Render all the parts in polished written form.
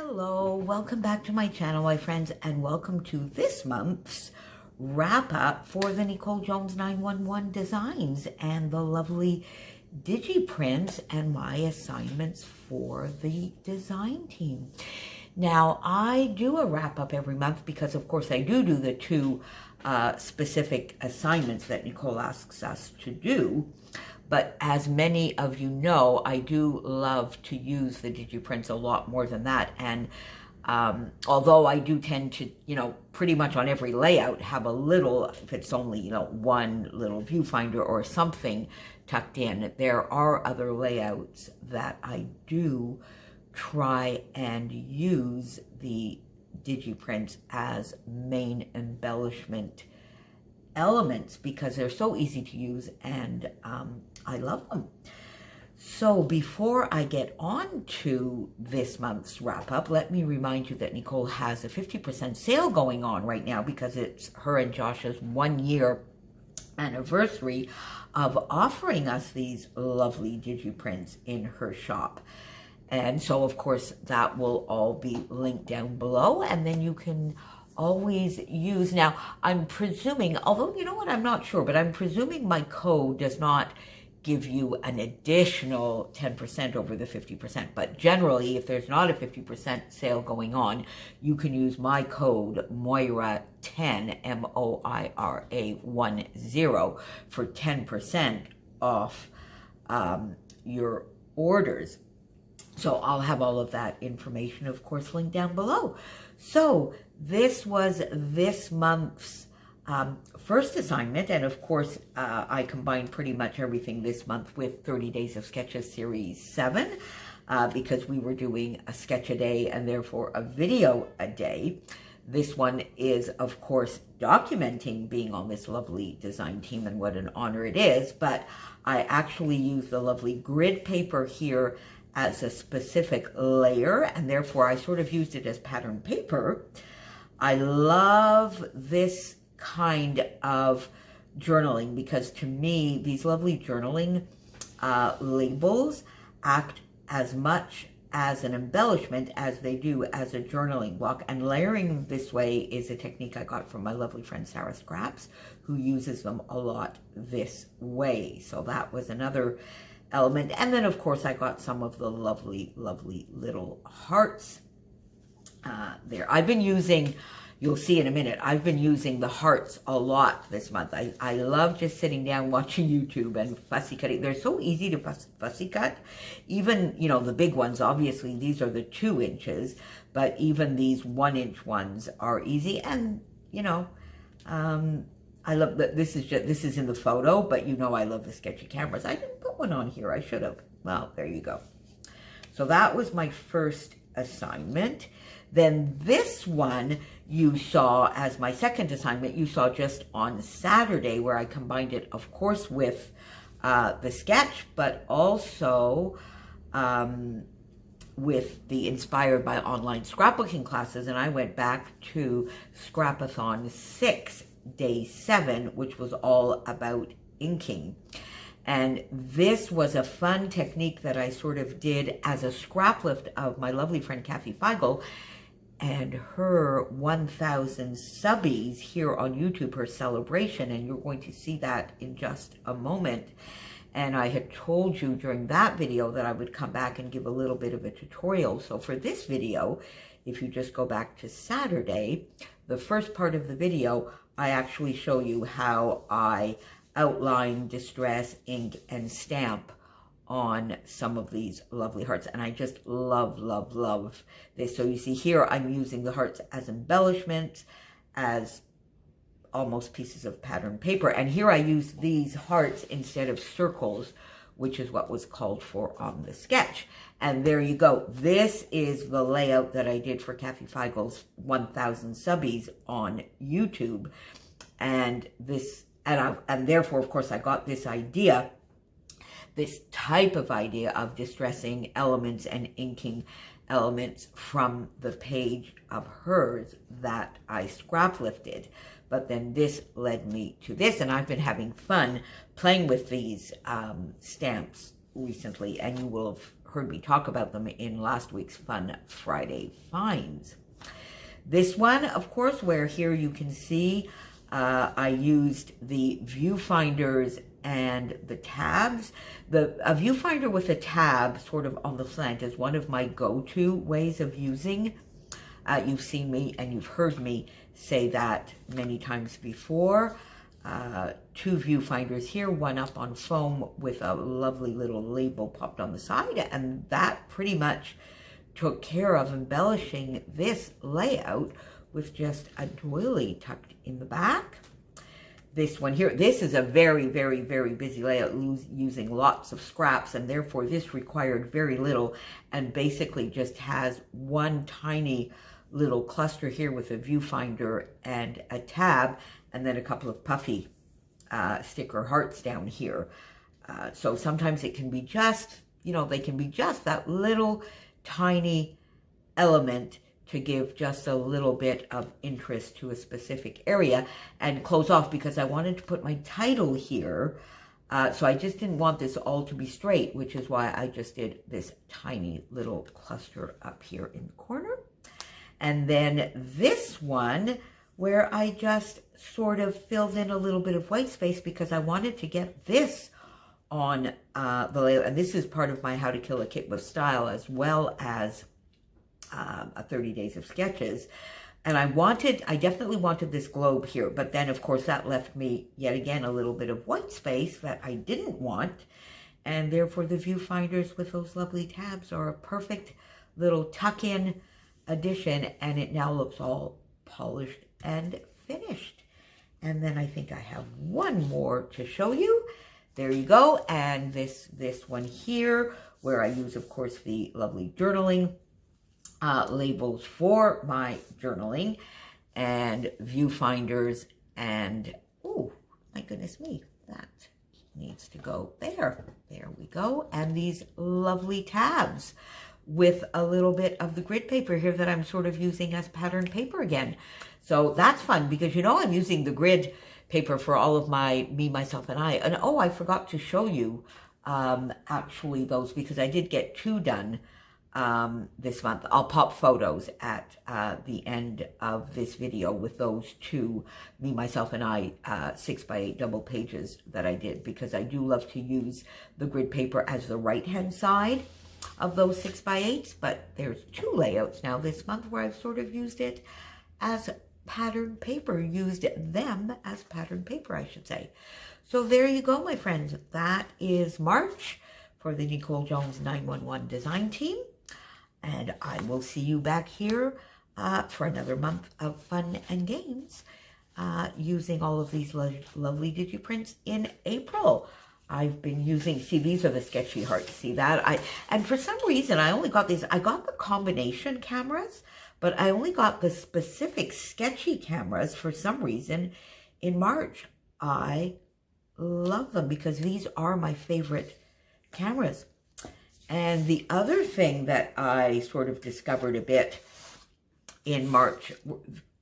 Hello, welcome back to my channel, my friends, and welcome to this month's wrap up for the Nicole Jones 911 designs and the lovely digi-prints and my assignments for the design team. Now, I do a wrap up every month because, of course, I do the two specific assignments that Nicole asks us to do. But as many of you know, I do love to use the digi-prints a lot more than that. And although I do tend to, pretty much on every layout have a little, if it's only, one little viewfinder or something tucked in, there are other layouts that I do try and use the digi-prints as main embellishment elements because they're so easy to use and I love them. So before I get on to this month's wrap up, let me remind you that Nicole has a 50% sale going on right now because it's her and Josh's 1-year anniversary of offering us these lovely digi-prints in her shop. And so, of course, that will all be linked down below, and then you can always use. Now, I'm presuming, although, you know what, I'm not sure, but I'm presuming my code does not give you an additional 10% over the 50%. But generally, if there's not a 50% sale going on, you can use my code Moira10, MOIRA10, for 10% off your orders. So I'll have all of that information, of course, linked down below. So this was this month's first assignment. And of course, I combined pretty much everything this month with 30 Days of Sketches Series 7 because we were doing a sketch a day and therefore a video a day. This one is, of course, documenting being on this lovely design team and what an honor it is. But I actually used the lovely grid paper here as a specific layer, and therefore I sort of used it as pattern paper. I love this kind of journaling because to me, these lovely journaling labels act as much as an embellishment as they do as a journaling block. And layering this way is a technique I got from my lovely friend Sarah Scraps, who uses them a lot this way. So that was another element. And then, of course, I got some of the lovely, lovely little hearts there. I've been using, you'll see in a minute, I've been using the hearts a lot this month. I love just sitting down watching YouTube and fussy cutting. They're so easy to fussy cut. Even, the big ones, obviously, these are the 2 inches, but even these 1-inch ones are easy. And, I love that this is in the photo, but I love the sketchy cameras. I didn't put one on here. I should have. Well, there you go. So that was my first assignment. Then this one you saw as my second assignment. You saw just on Saturday where I combined it, of course, with the sketch, but also with the Inspired by Online Scrapbooking classes. And I went back to Scrapathon 6. Day 7, which was all about inking. And this was a fun technique that I sort of did as a scrap lift of my lovely friend Kathy Feigl and her 1,000 subbies here on YouTube, her celebration, and you're going to see that in just a moment. And I had told you during that video that I would come back and give a little bit of a tutorial. So for this video, if you just go back to Saturday, the first part of the video, I actually show you how I outline, distress, ink, and stamp on some of these lovely hearts. And I just love, love, love this. So you see here, I'm using the hearts as embellishments, as almost pieces of pattern paper. And here I use these hearts instead of circles, which is what was called for on the sketch. And there you go. This is the layout that I did for Kathy Feigl's 1,000 subbies on YouTube. And therefore, of course, I got this idea, this type of idea of distressing elements and inking elements from the page of hers that I scrap lifted. But then this led me to this, and I've been having fun playing with these stamps recently, and you will have heard me talk about them in last week's Fun Friday Finds. This one, of course, where here you can see I used the viewfinders and the tabs. A viewfinder with a tab sort of on the slant is one of my go-to ways of using. You've seen me and you've heard me say that many times before. 2 viewfinders here, one up on foam with a lovely little label popped on the side, and that pretty much took care of embellishing this layout with just a doily tucked in the back. This one here, this is a very, very, very busy layout using lots of scraps, and therefore this required very little and basically just has one tiny little cluster here with a viewfinder and a tab, and then a couple of puffy sticker hearts down here. So sometimes it can be just, they can be just that little tiny element to give just a little bit of interest to a specific area and close off, because I wanted to put my title here. So I just didn't want this all to be straight, which is why I just did this tiny little cluster up here in the corner. And then this one where I just sort of filled in a little bit of white space because I wanted to get this on the layout. And this is part of my How to Kill a Kit with Style, as well as a 30 Days of Sketches. And I definitely wanted this globe here, but then of course that left me yet again a little bit of white space that I didn't want. And therefore the viewfinders with those lovely tabs are a perfect little tuck-in addition, and it now looks all polished and finished. And then I think I have one more to show you. There you go. And this one here, where I use, of course, the lovely journaling labels for my journaling and viewfinders, and oh my goodness me, that needs to go there. There we go. And these lovely tabs with a little bit of the grid paper here that I'm sort of using as pattern paper again. So that's fun because I'm using the grid paper for all of my Me, Myself, and I. And oh, I forgot to show you actually those, because I did get 2 done this month. I'll pop photos at the end of this video with those 2 Me, Myself, and I 6x8 double pages that I did, because I do love to use the grid paper as the right-hand side of those 6x8s, but there's 2 layouts now this month where I've sort of used it as pattern paper, used them as pattern paper, I should say. So there you go, my friends. That is March for the Nicole Jones 911 design team. And I will see you back here for another month of fun and games using all of these lovely digiprints in April. I've been using, see, these are the sketchy hearts. See that? And for some reason, I only got these. I got the combination cameras, but I only got the specific sketchy cameras for some reason in March. I love them because these are my favorite cameras. And the other thing that I sort of discovered a bit in March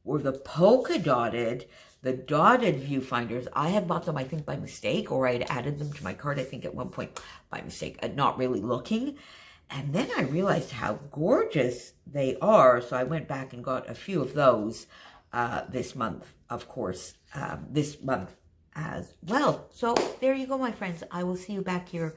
were the polka dotted, the dotted viewfinders. I had bought them, I think, by mistake, or I had added them to my cart, I think, at one point by mistake, not really looking. And then I realized how gorgeous they are. So I went back and got a few of those this month, of course, this month as well. So there you go, my friends. I will see you back here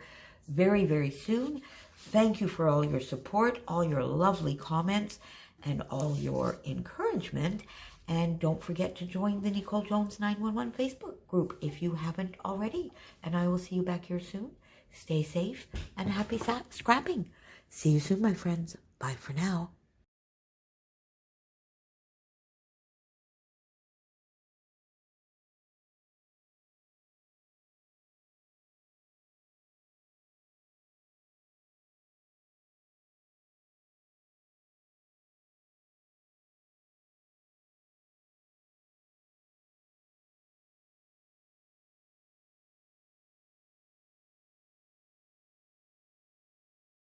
very, very soon. Thank you for all your support, all your lovely comments, and all your encouragement. And don't forget to join the Nicole Jones 911 Facebook group if you haven't already. And I will see you back here soon. Stay safe and happy scrapping. See you soon, my friends. Bye for now.